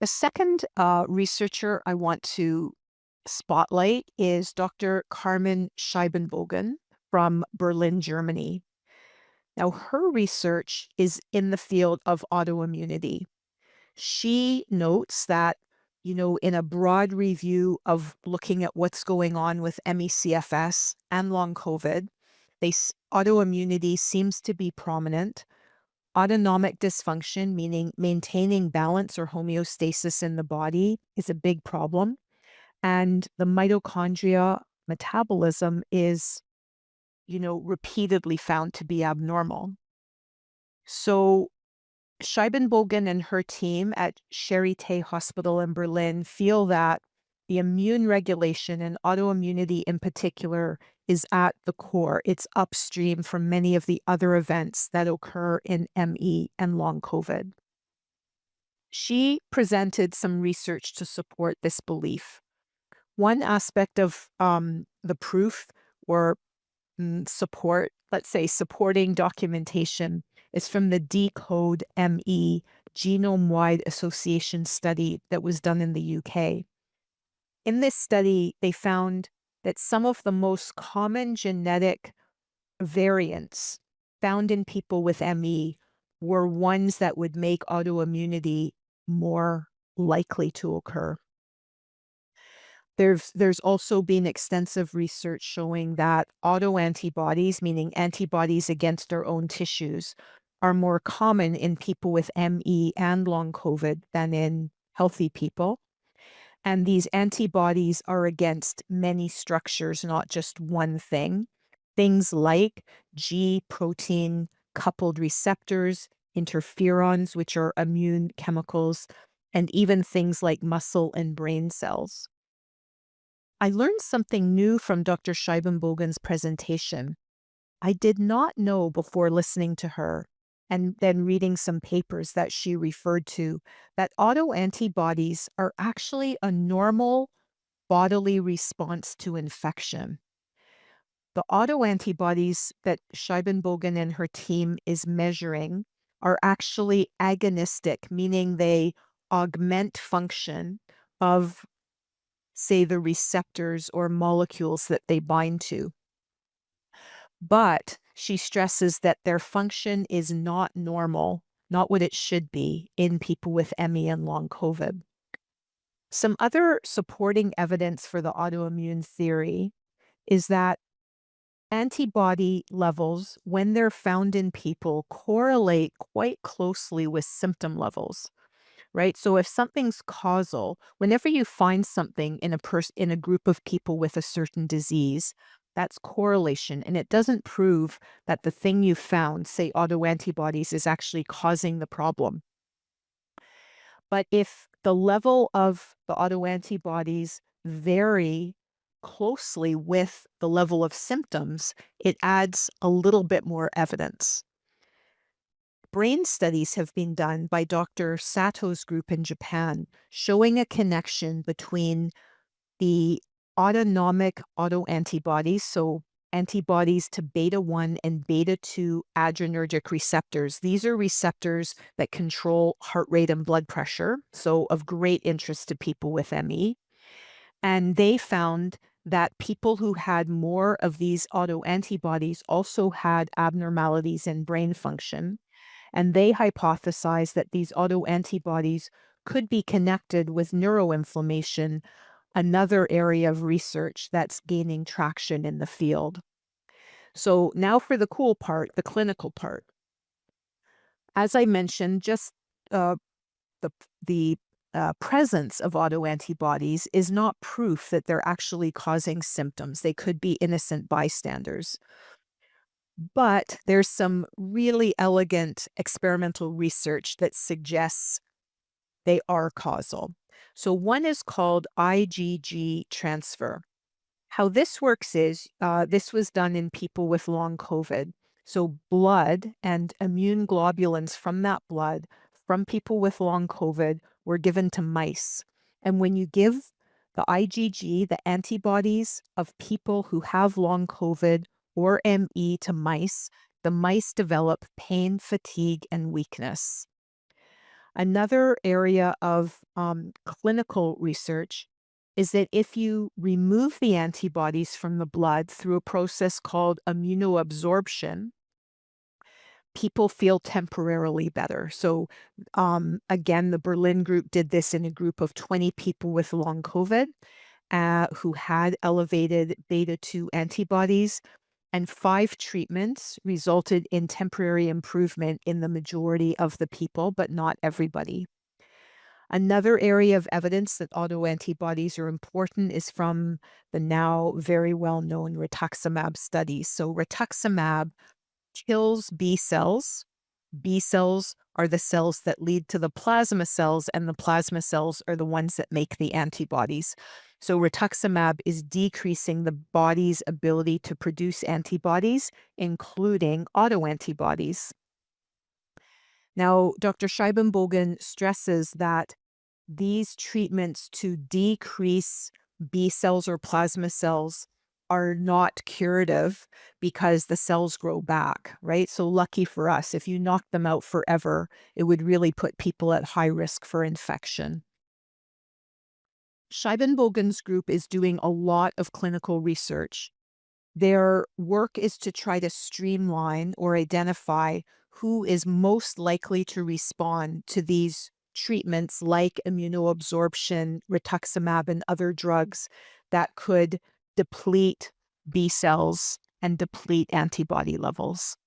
The second researcher I want to spotlight is Dr. Carmen Scheibenbogen from Berlin, Germany. Now, her research is in the field of autoimmunity. She notes that, in a broad review of looking at what's going on with ME/CFS and long COVID, autoimmunity seems to be prominent. Autonomic dysfunction, meaning maintaining balance or homeostasis in the body, is a big problem. And the mitochondria metabolism is, repeatedly found to be abnormal. So Scheibenbogen and her team at Charité Hospital in Berlin feel that the immune regulation and autoimmunity in particular is at the core. It's upstream from many of the other events that occur in ME and long COVID. She presented some research to support this belief. One aspect of the proof or support, let's say supporting documentation, is from the Decode ME genome-wide association study that was done in the UK. In this study, they found that some of the most common genetic variants found in people with ME were ones that would make autoimmunity more likely to occur. There's also been extensive research showing that autoantibodies, meaning antibodies against our own tissues, are more common in people with ME and long COVID than in healthy people. And these antibodies are against many structures, not just one thing. Things like G protein coupled receptors, interferons, which are immune chemicals, and even things like muscle and brain cells. I learned something new from Dr. Scheibenbogen's presentation. I did not know before listening to her and then reading some papers that she referred to that autoantibodies are actually a normal bodily response to infection. The autoantibodies that Scheibenbogen and her team is measuring are actually agonistic, meaning they augment function of, say, the receptors or molecules that they bind to. But she stresses that their function is not normal, not what it should be in people with ME and long COVID. Some other supporting evidence for the autoimmune theory is that antibody levels, when they're found in people, correlate quite closely with symptom levels. Right? So if something's causal, whenever you find something in a group of people with a certain disease, that's correlation. And it doesn't prove that the thing you found, say autoantibodies, is actually causing the problem. But if the level of the autoantibodies vary closely with the level of symptoms, it adds a little bit more evidence. Brain studies have been done by Dr. Sato's group in Japan, showing a connection between the autonomic autoantibodies, so antibodies to beta 1 and beta 2 adrenergic receptors. These are receptors that control heart rate and blood pressure, so of great interest to people with ME. And they found that people who had more of these autoantibodies also had abnormalities in brain function. And they hypothesized that these autoantibodies could be connected with neuroinflammation, another area of research that's gaining traction in the field. So now for the cool part, the clinical part. As I mentioned, just uh, the presence of autoantibodies is not proof that they're actually causing symptoms. They could be innocent bystanders. But there's some really elegant experimental research that suggests they are causal. So one is called IgG transfer. How this works is this was done in people with long COVID. So blood and immune globulins from that blood from people with long COVID were given to mice. And when you give the IgG, the antibodies of people who have long COVID or ME to mice, the mice develop pain, fatigue, and weakness. Another area of clinical research is that if you remove the antibodies from the blood through a process called immunoabsorption, people feel temporarily better. So, again, the Berlin group did this in a group of 20 people with long COVID who had elevated beta 2 antibodies, and 5 treatments resulted in temporary improvement in the majority of the people, but not everybody. Another area of evidence that autoantibodies are important is from the now very well known rituximab studies. So, rituximab kills B cells. B cells are the cells that lead to the plasma cells, and the plasma cells are the ones that make the antibodies. So, rituximab is decreasing the body's ability to produce antibodies, including autoantibodies. Now, Dr. Scheibenbogen stresses that these treatments to decrease B cells or plasma cells are not curative because the cells grow back, right? So lucky for us, if you knock them out forever, it would really put people at high risk for infection. Scheibenbogen's group is doing a lot of clinical research. Their work is to try to streamline or identify who is most likely to respond to these treatments like immunoabsorption, rituximab, and other drugs that could deplete B cells and deplete antibody levels.